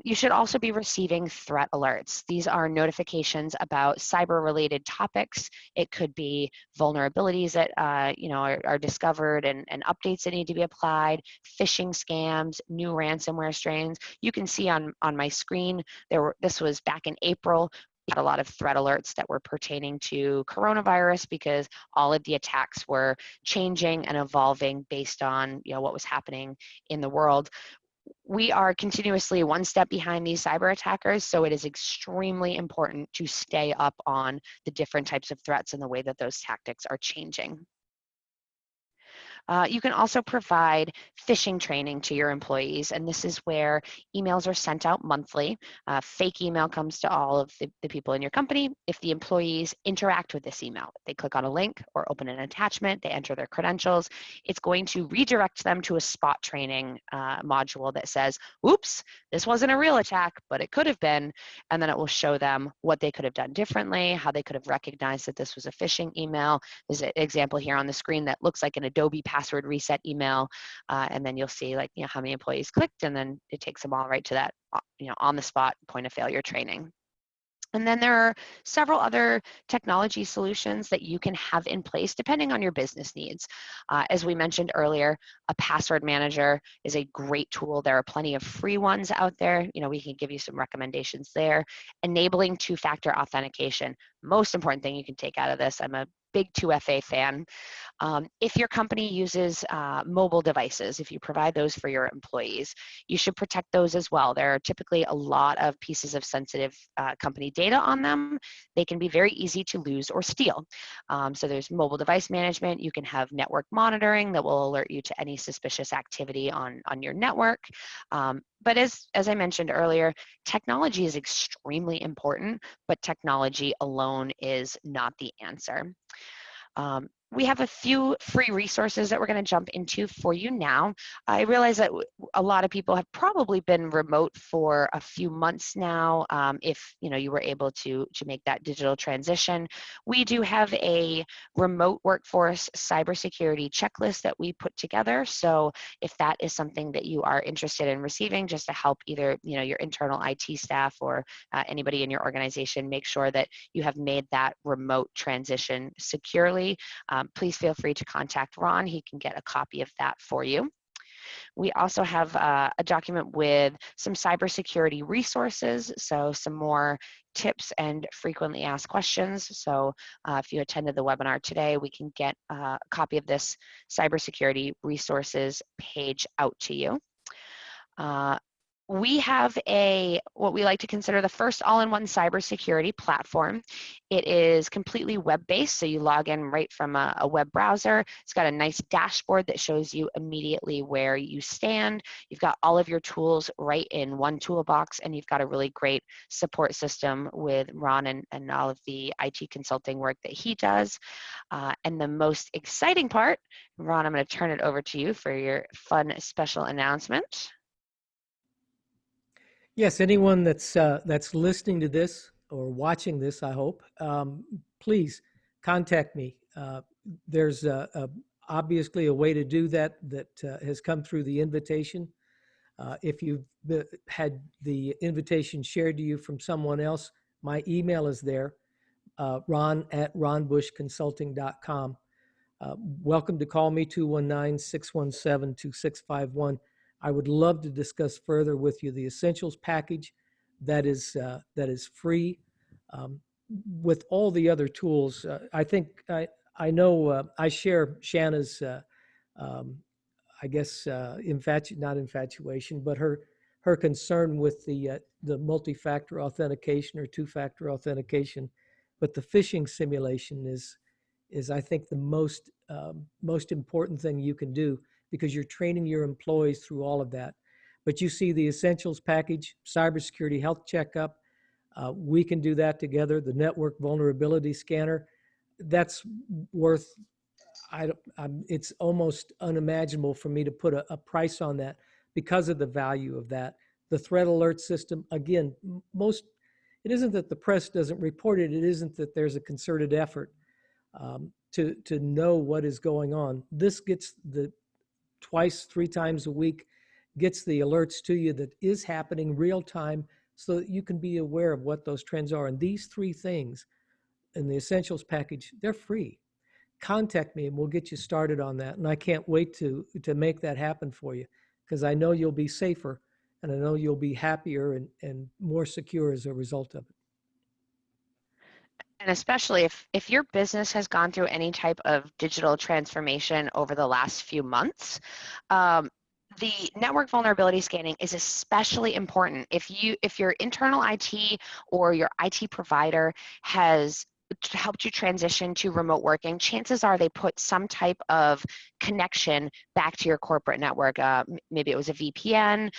You should also be receiving threat alerts. These are notifications about cyber-related topics. It could be vulnerabilities that are discovered and updates that need to be applied, phishing scams, new ransomware strains. You can see on my screen, this was back in April. We had a lot of threat alerts that were pertaining to coronavirus because all of the attacks were changing and evolving based on what was happening in the world. We are continuously one step behind these cyber attackers, so it is extremely important to stay up on the different types of threats and the way that those tactics are changing. You can also provide phishing training to your employees, and this is where emails are sent out monthly. Fake email comes to all of the people in your company. If the employees interact with this email, they click on a link or open an attachment, they enter their credentials, it's going to redirect them to a spot training module that says, oops, this wasn't a real attack, but it could have been, and then it will show them what they could have done differently, how they could have recognized that this was a phishing email. There's an example here on the screen that looks like an Adobe password reset email, and then you'll see like how many employees clicked, and then it takes them all right to that on the spot point of failure training. And then there are several other technology solutions that you can have in place depending on your business needs. As we mentioned earlier, a password manager is a great tool. There are plenty of free ones out there. We can give you some recommendations there. Enabling two-factor authentication. Most important thing you can take out of this, I'm a big 2FA fan. If your company uses mobile devices, if you provide those for your employees, you should protect those as well. There are typically a lot of pieces of sensitive company data on them. They can be very easy to lose or steal. So there's mobile device management. You can have network monitoring that will alert you to any suspicious activity on your network. But as I mentioned earlier, technology is extremely important, but technology alone is not the answer. We have a few free resources that we're going to jump into for you now. I realize that a lot of people have probably been remote for a few months now. If you were able to make that digital transition, we do have a remote workforce cybersecurity checklist that we put together. So if that is something that you are interested in receiving, just to help either your internal IT staff or anybody in your organization make sure that you have made that remote transition securely, please feel free to contact Ron. He can get a copy of that for you. We also have a document with some cybersecurity resources, so some more tips and frequently asked questions. So if you attended the webinar today, we can get a copy of this cybersecurity resources page out to you. We have what we like to consider the first all-in-one cybersecurity platform. It is completely web-based, so you log in right from a web browser. It's got a nice dashboard that shows you immediately where you stand. You've got all of your tools right in one toolbox, and you've got a really great support system with Ron and all of the IT consulting work that he does. And the most exciting part, Ron, I'm going to turn it over to you for your fun special announcement. Yes, anyone that's listening to this or watching this, I hope, please contact me. There's obviously a way to do that has come through the invitation. If you've had the invitation shared to you from someone else, my email is there, ron@ronbushconsulting.com. Welcome to call me, 219-617-2651. I would love to discuss further with you the Essentials package that is free with all the other tools. I think I know I share Shanna's, I guess, not infatuation, but her concern with the multi-factor authentication or two-factor authentication. But the phishing simulation is I think the most important thing you can do, because you're training your employees through all of that. But you see the Essentials package, cybersecurity health checkup, we can do that together. The network vulnerability scanner, that's worth, it's almost unimaginable for me to put a price on that because of the value of that. The threat alert system, again, it isn't that the press doesn't report it, it isn't that there's a concerted effort to know what is going on. This gets twice, 3 times a week, gets the alerts to you that is happening real time so that you can be aware of what those trends are. And these 3 things in the Essentials package, they're free. Contact me and we'll get you started on that. And I can't wait to make that happen for you, because I know you'll be safer and I know you'll be happier and more secure as a result of it. And especially if your business has gone through any type of digital transformation over the last few months, the network vulnerability scanning is especially important. If your internal IT or your IT provider has helped you transition to remote working, chances are they put some type of connection back to your corporate network. Maybe it was a VPN.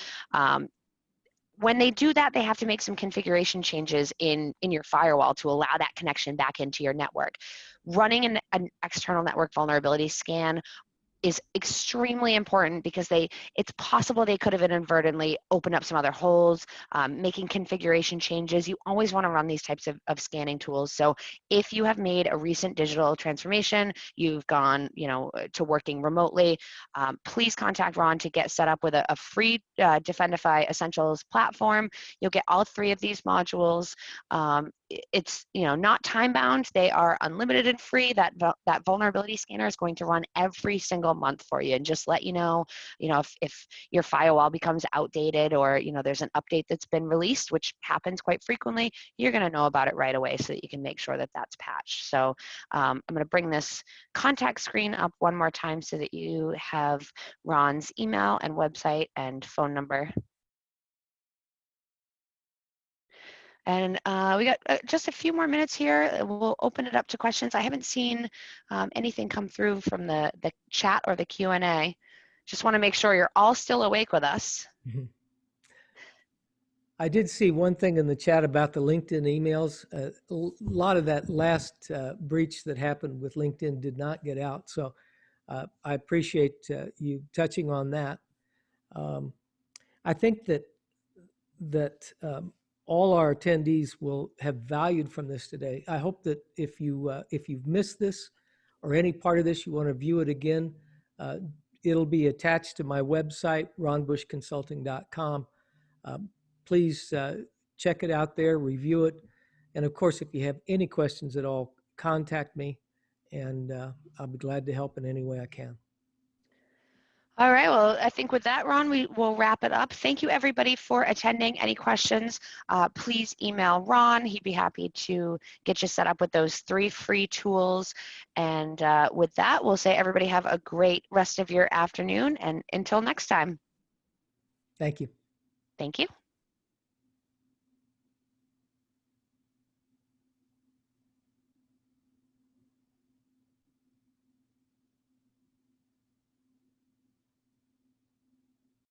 When they do that, they have to make some configuration changes in your firewall to allow that connection back into your network. Running an external network vulnerability scan is extremely important because it's possible they could have inadvertently opened up some other holes, making configuration changes. You always want to run these types of scanning tools. So if you have made a recent digital transformation, you've gone to working remotely, please contact Ron to get set up with a free Defendify Essentials platform. You'll get all 3 of these modules. It's not time bound. They are unlimited and free. That vulnerability scanner is going to run every single month for you and just let you know if your firewall becomes outdated or there's an update that's been released, which happens quite frequently. You're going to know about it right away so that you can make sure that that's patched. So I'm going to bring this contact screen up one more time so that you have Ron's email and website and phone number. And we got just a few more minutes here. We'll open it up to questions. I haven't seen anything come through from the chat or the Q&A. Just want to make sure you're all still awake with us. Mm-hmm. I did see one thing in the chat about the LinkedIn emails. A lot of that last breach that happened with LinkedIn did not get out. So I appreciate you touching on that. I think that all our attendees will have valued from this today. I hope that if you've missed this or any part of this, you want to view it again, it'll be attached to my website, ronbushconsulting.com. Please check it out there, review it. And of course, if you have any questions at all, contact me and I'll be glad to help in any way I can. All right, well, I think with that, Ron, we will wrap it up. Thank you, everybody, for attending. Any questions, please email Ron. He'd be happy to get you set up with those 3 free tools. And with that, we'll say everybody have a great rest of your afternoon. And until next time. Thank you. Thank you.